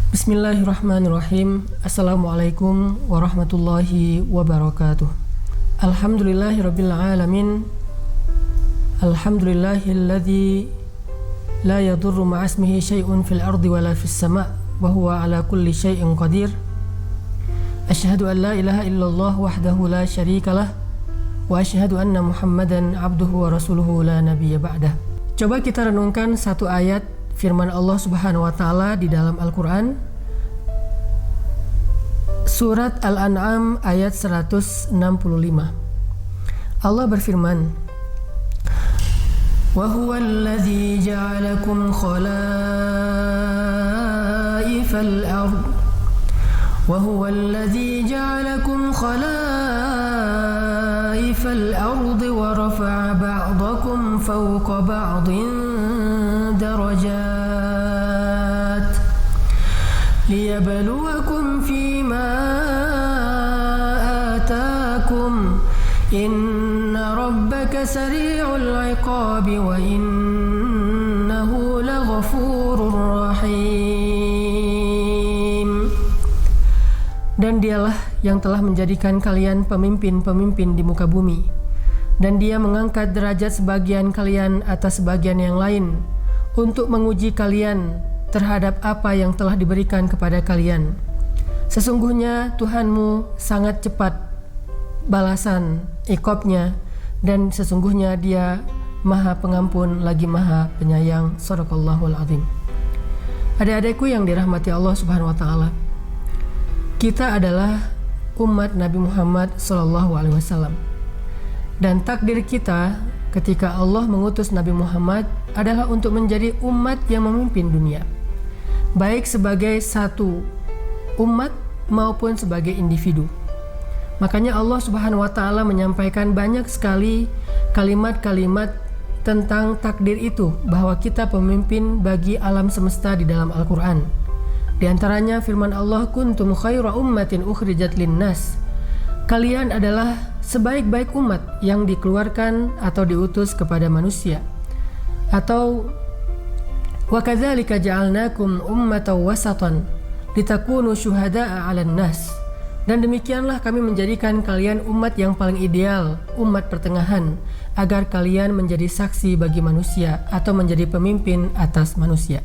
Bismillahirrahmanirrahim. Assalamualaikum warahmatullahi wabarakatuh. Alhamdulillahirabbil alamin. Alhamdulillahilladzi la yadurru ma'asmihi syai'un fil ardi wala fis sama' wa huwa ala kulli syai'in qadir. Asyhadu an la ilaha illallah wahdahu la syarikalah wa asyhadu anna Muhammadan abduhu wa rasuluhu la nabiyya ba'dah. Coba kita renungkan satu ayat firman Allah Subhanahu wa taala di dalam Al-Qur'an. Surat Al-An'am ayat 165. Allah berfirman, "Wa huwallazi ja'alakum khalaifal ardh wa huwallazi ja'alakum khalaifal ardh wa rafa'a ba'dakum fawqa ba'din درجات ليبلوكم فيما آتاكم إن ربك سريع العقاب وإنه لغفور رحيم. Dan dialah yang telah menjadikan kalian pemimpin-pemimpin di muka bumi, dan dia mengangkat derajat sebagian kalian atas sebagian yang lain untuk menguji kalian terhadap apa yang telah diberikan kepada kalian. Sesungguhnya Tuhanmu sangat cepat balasan iqabnya, dan sesungguhnya Dia Maha Pengampun lagi Maha Penyayang. Shadaqallahul Azim. Adik-adikku yang dirahmati Allah Subhanahu wa taala, kita adalah umat Nabi Muhammad SAW, dan takdir kita ketika Allah mengutus Nabi Muhammad adalah untuk menjadi umat yang memimpin dunia, baik sebagai satu umat maupun sebagai individu. Makanya Allah Subhanahu wa taala menyampaikan banyak sekali kalimat-kalimat tentang takdir itu, bahwa kita pemimpin bagi alam semesta di dalam Al-Qur'an. Di antaranya firman Allah, "Kuntum khaira ummatin ukhrijat linnas." Kalian adalah sebaik-baik umat yang dikeluarkan atau diutus kepada manusia. Atau wa kadzalika ja'alnakum ummatan wasatan litakunu syuhada'a 'alan nas. Dan demikianlah kami menjadikan kalian umat yang paling ideal, umat pertengahan, agar kalian menjadi saksi bagi manusia atau menjadi pemimpin atas manusia.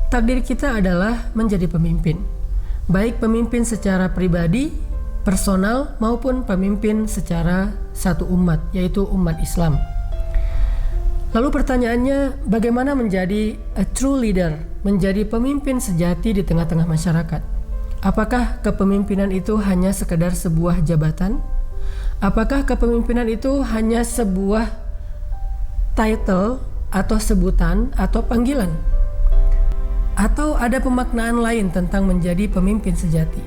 Takdir kita adalah menjadi pemimpin, baik pemimpin secara pribadi, personal, maupun pemimpin secara satu umat, yaitu umat Islam. Lalu pertanyaannya, bagaimana menjadi a true leader, menjadi pemimpin sejati di tengah-tengah masyarakat? Apakah kepemimpinan itu hanya sekedar sebuah jabatan? Apakah kepemimpinan itu hanya sebuah title atau sebutan atau panggilan? Atau ada pemaknaan lain tentang menjadi pemimpin sejati?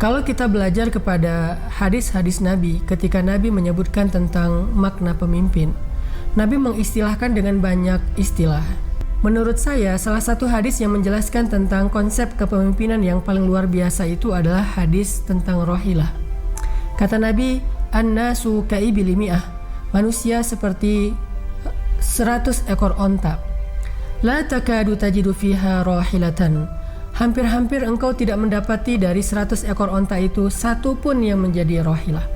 Kalau kita belajar kepada hadis-hadis Nabi, ketika Nabi menyebutkan tentang makna pemimpin, Nabi mengistilahkan dengan banyak istilah. Menurut saya, salah satu hadis yang menjelaskan tentang konsep kepemimpinan yang paling luar biasa itu adalah hadis tentang rohilah. Kata Nabi, "An-nasu ka'ibili mi'ah." Manusia seperti 100 ekor onta. La takadu tajidu fiha rohilatan. Hampir-hampir engkau tidak mendapati dari 100 ekor onta itu satu pun yang menjadi rohilah.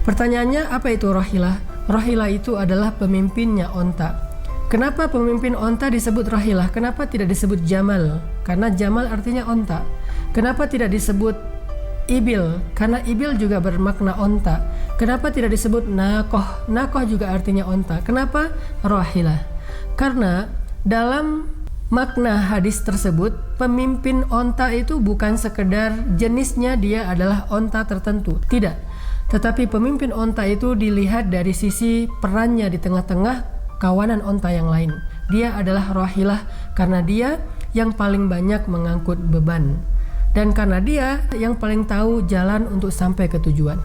Pertanyaannya, apa itu rohilah? Rohilah itu adalah pemimpinnya onta. Kenapa pemimpin onta disebut rohilah? Kenapa tidak disebut jamal? Karena jamal artinya onta. Kenapa tidak disebut ibil? Karena ibil juga bermakna onta. Kenapa tidak disebut nakoh? Nakoh juga artinya onta. Kenapa rohilah? Karena dalam makna hadis tersebut, pemimpin onta itu bukan sekedar jenisnya dia adalah onta tertentu, tidak. Tetapi pemimpin onta itu dilihat dari sisi perannya di tengah-tengah kawanan onta yang lain. Dia adalah rohilah karena dia yang paling banyak mengangkut beban, dan karena dia yang paling tahu jalan untuk sampai ke tujuan.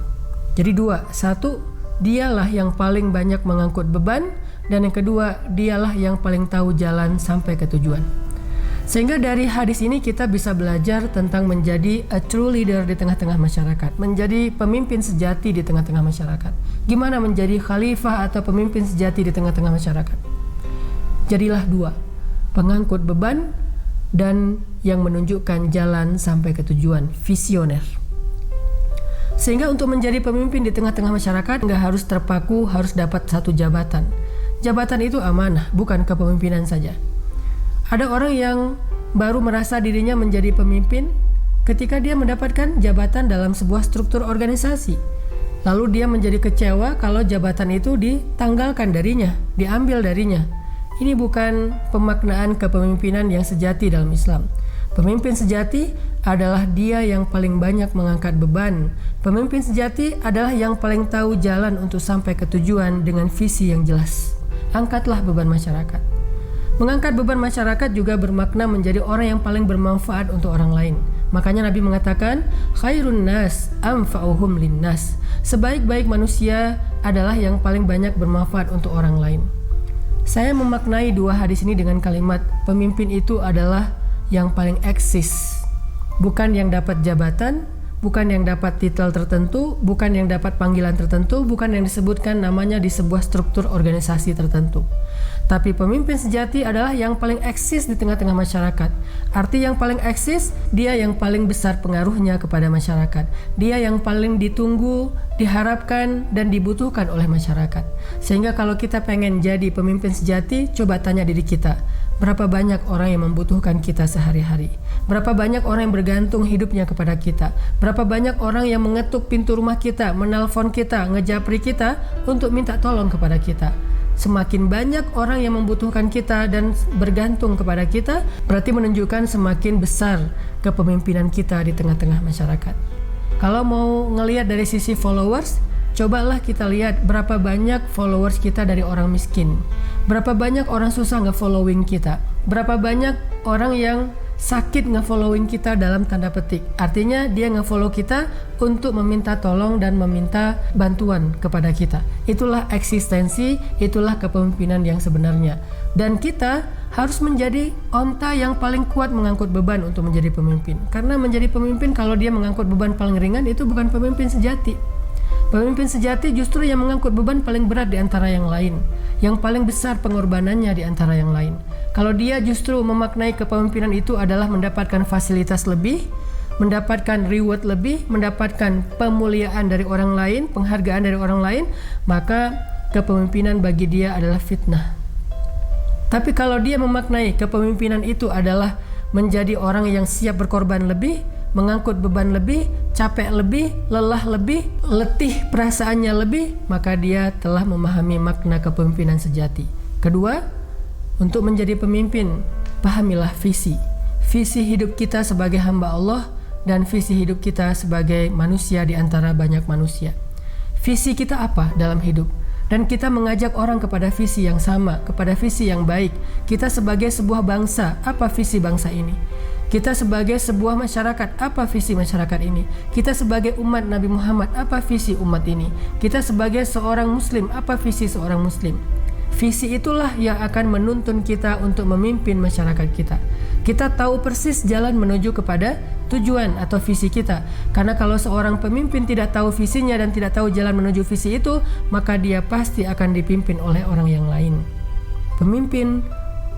Jadi dua, satu, dialah yang paling banyak mengangkut beban, dan yang kedua, dialah yang paling tahu jalan sampai ke tujuan. Sehingga dari hadis ini kita bisa belajar tentang menjadi a true leader di tengah-tengah masyarakat, menjadi pemimpin sejati di tengah-tengah masyarakat. Gimana menjadi khalifah atau pemimpin sejati di tengah-tengah masyarakat? Jadilah dua, pengangkut beban dan yang menunjukkan jalan sampai ke tujuan, visioner. Sehingga untuk menjadi pemimpin di tengah-tengah masyarakat nggak harus terpaku harus dapat satu jabatan. Jabatan itu amanah, bukan kepemimpinan saja. Ada orang yang baru merasa dirinya menjadi pemimpin ketika dia mendapatkan jabatan dalam sebuah struktur organisasi. Lalu dia menjadi kecewa kalau jabatan itu ditanggalkan darinya, diambil darinya. Ini bukan pemaknaan kepemimpinan yang sejati dalam Islam. Pemimpin sejati adalah dia yang paling banyak mengangkat beban. Pemimpin sejati adalah yang paling tahu jalan untuk sampai ke tujuan dengan visi yang jelas. Angkatlah beban masyarakat. Mengangkat beban masyarakat juga bermakna menjadi orang yang paling bermanfaat untuk orang lain. Makanya Nabi mengatakan, khairun nas anfa'uhum linnas. Sebaik-baik manusia adalah yang paling banyak bermanfaat untuk orang lain. Saya memaknai dua hadis ini dengan kalimat, pemimpin itu adalah yang paling eksis. Bukan yang dapat jabatan, bukan yang dapat titel tertentu, bukan yang dapat panggilan tertentu, bukan yang disebutkan namanya di sebuah struktur organisasi tertentu. Tapi pemimpin sejati adalah yang paling eksis di tengah-tengah masyarakat. Arti yang paling eksis, dia yang paling besar pengaruhnya kepada masyarakat. Dia yang paling ditunggu, diharapkan, dan dibutuhkan oleh masyarakat. Sehingga kalau kita pengen jadi pemimpin sejati, coba tanya diri kita, berapa banyak orang yang membutuhkan kita sehari-hari? Berapa banyak orang yang bergantung hidupnya kepada kita? Berapa banyak orang yang mengetuk pintu rumah kita, menelpon kita, ngejapri kita untuk minta tolong kepada kita? Semakin banyak orang yang membutuhkan kita dan bergantung kepada kita, berarti menunjukkan semakin besar kepemimpinan kita di tengah-tengah masyarakat. Kalau mau ngelihat dari sisi followers, cobalah kita lihat berapa banyak followers kita dari orang miskin. Berapa banyak orang susah nge-following kita. Berapa banyak orang yang sakit nge-following kita dalam tanda petik. Artinya dia nge-follow kita untuk meminta tolong dan meminta bantuan kepada kita. Itulah eksistensi, itulah kepemimpinan yang sebenarnya. Dan kita harus menjadi onta yang paling kuat mengangkut beban untuk menjadi pemimpin. Karena menjadi pemimpin kalau dia mengangkut beban paling ringan itu bukan pemimpin sejati. Pemimpin sejati justru yang mengangkut beban paling berat di antara yang lain, yang paling besar pengorbanannya di antara yang lain. Kalau dia justru memaknai kepemimpinan itu adalah mendapatkan fasilitas lebih, mendapatkan reward lebih, mendapatkan pemuliaan dari orang lain, penghargaan dari orang lain, maka kepemimpinan bagi dia adalah fitnah. Tapi kalau dia memaknai kepemimpinan itu adalah menjadi orang yang siap berkorban lebih, mengangkut beban lebih, capek lebih, lelah lebih, letih perasaannya lebih, maka dia telah memahami makna kepemimpinan sejati. Kedua, untuk menjadi pemimpin, pahamilah visi. Visi hidup kita sebagai hamba Allah dan visi hidup kita sebagai manusia di antara banyak manusia. Visi kita apa dalam hidup? Dan kita mengajak orang kepada visi yang sama, kepada visi yang baik. Kita sebagai sebuah bangsa, apa visi bangsa ini? Kita sebagai sebuah masyarakat, apa visi masyarakat ini? Kita sebagai umat Nabi Muhammad, apa visi umat ini? Kita sebagai seorang muslim, apa visi seorang muslim? Visi itulah yang akan menuntun kita untuk memimpin masyarakat kita. Kita tahu persis jalan menuju kepada tujuan atau visi kita. Karena kalau seorang pemimpin tidak tahu visinya dan tidak tahu jalan menuju visi itu, maka dia pasti akan dipimpin oleh orang yang lain. Pemimpin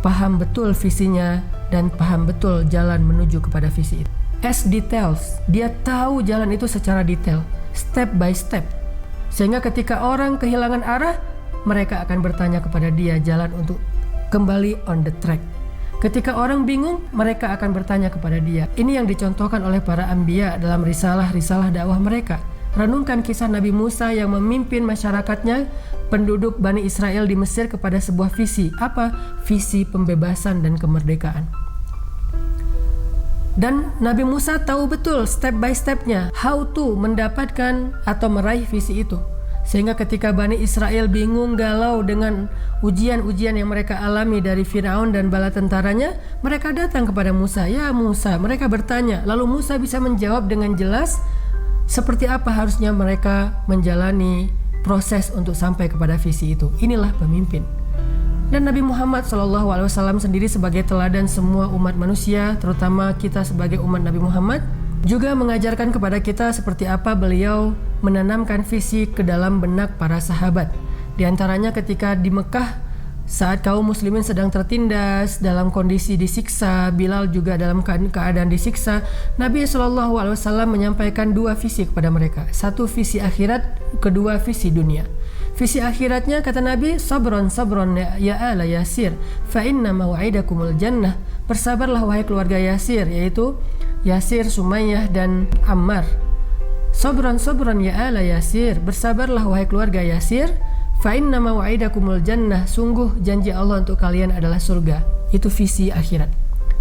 paham betul visinya dan paham betul jalan menuju kepada visi itu. As details, dia tahu jalan itu secara detail, step by step. Sehingga ketika orang kehilangan arah, mereka akan bertanya kepada dia jalan untuk kembali on the track. Ketika orang bingung, mereka akan bertanya kepada dia. Ini yang dicontohkan oleh para anbiya dalam risalah-risalah dakwah mereka. Renungkan kisah Nabi Musa yang memimpin masyarakatnya, penduduk Bani Israel di Mesir kepada sebuah visi. Apa? Visi pembebasan dan kemerdekaan. Dan Nabi Musa tahu betul step by stepnya how to mendapatkan atau meraih visi itu. Sehingga ketika Bani Israel bingung, galau dengan ujian-ujian yang mereka alami dari Firaun dan bala tentaranya, mereka datang kepada Musa. Ya Musa, mereka bertanya. Lalu Musa bisa menjawab dengan jelas seperti apa harusnya mereka menjalani proses untuk sampai kepada visi itu. Inilah pemimpin. Dan Nabi Muhammad SAW sendiri sebagai teladan semua umat manusia, terutama kita sebagai umat Nabi Muhammad, juga mengajarkan kepada kita seperti apa beliau menanamkan visi ke dalam benak para sahabat. Di antaranya ketika di Mekah saat kaum muslimin sedang tertindas dalam kondisi disiksa, Bilal juga dalam keadaan disiksa, Nabi SAW menyampaikan dua visi kepada mereka. Satu visi akhirat, kedua visi dunia. Visi akhiratnya kata Nabi, sabron ya ala Yasir, fa inna maw'idakumul jannah. Bersabarlah wahai keluarga Yasir, yaitu Yasir, Sumayyah dan Ammar. Sabron ya ala Yasir, bersabarlah wahai keluarga Yasir, fa inna maw'idakumul jannah, sungguh janji Allah untuk kalian adalah surga. Itu visi akhirat.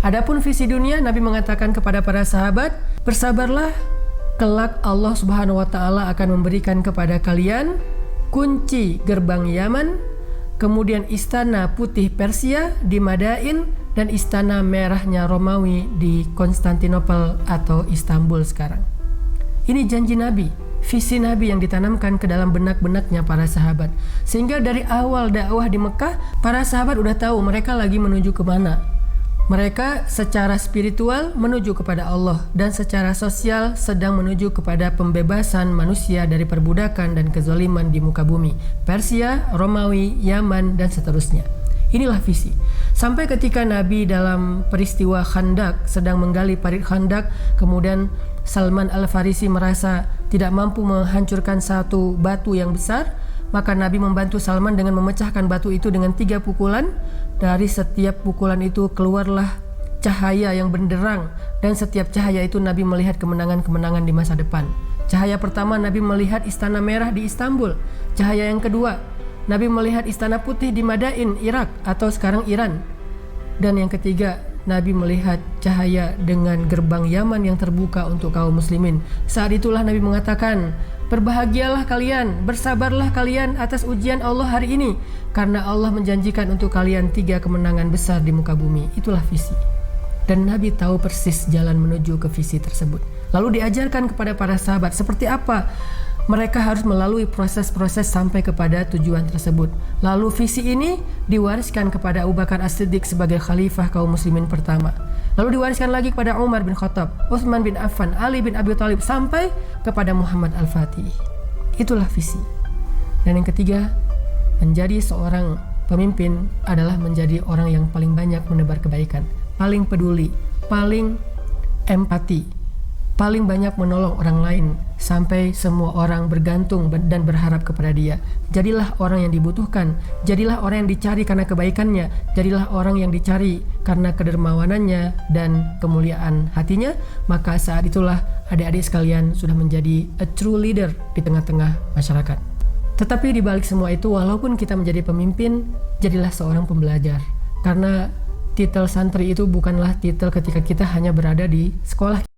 Adapun visi dunia, Nabi mengatakan kepada para sahabat, bersabarlah, kelak Allah Subhanahu wa taala akan memberikan kepada kalian kunci gerbang Yaman, kemudian istana putih Persia di Madain, dan istana merahnya Romawi di Konstantinopel atau Istanbul sekarang. Ini janji Nabi, visi Nabi yang ditanamkan ke dalam benak-benaknya para sahabat. Sehingga dari awal dakwah di Mekah, para sahabat udah tahu mereka lagi menuju ke mana. Mereka secara spiritual menuju kepada Allah, dan secara sosial sedang menuju kepada pembebasan manusia dari perbudakan dan kezaliman di muka bumi. Persia, Romawi, Yaman, dan seterusnya. Inilah visi. Sampai ketika Nabi dalam peristiwa Khandak sedang menggali parit Khandak, kemudian Salman Al-Farisi merasa tidak mampu menghancurkan satu batu yang besar, maka Nabi membantu Salman dengan memecahkan batu itu dengan 3 pukulan. Dari setiap pukulan itu keluarlah cahaya yang benderang, dan setiap cahaya itu Nabi melihat kemenangan-kemenangan di masa depan. Cahaya pertama, Nabi melihat istana merah di Istanbul. Cahaya yang kedua, Nabi melihat istana putih di Madain, Irak atau sekarang Iran. Dan yang ketiga, Nabi melihat cahaya dengan gerbang Yaman yang terbuka untuk kaum muslimin. Saat itulah Nabi mengatakan, berbahagialah kalian, bersabarlah kalian atas ujian Allah hari ini, karena Allah menjanjikan untuk kalian 3 kemenangan besar di muka bumi. Itulah visi. Dan Nabi tahu persis jalan menuju ke visi tersebut. Lalu diajarkan kepada para sahabat seperti apa mereka harus melalui proses-proses sampai kepada tujuan tersebut. Lalu visi ini diwariskan kepada Abu Bakar As-Siddiq sebagai khalifah kaum muslimin pertama. Lalu diwariskan lagi kepada Umar bin Khattab, Utsman bin Affan, Ali bin Abi Thalib, sampai kepada Muhammad Al-Fatih. Itulah visi. Dan yang ketiga, menjadi seorang pemimpin adalah menjadi orang yang paling banyak menebar kebaikan, paling peduli, paling empati, paling banyak menolong orang lain, sampai semua orang bergantung dan berharap kepada dia. Jadilah orang yang dibutuhkan, jadilah orang yang dicari karena kebaikannya, jadilah orang yang dicari karena kedermawanannya dan kemuliaan hatinya. Maka saat itulah adik-adik sekalian sudah menjadi a true leader di tengah-tengah masyarakat. Tetapi di balik semua itu, walaupun kita menjadi pemimpin, jadilah seorang pembelajar. Karena titel santri itu bukanlah titel ketika kita hanya berada di sekolah.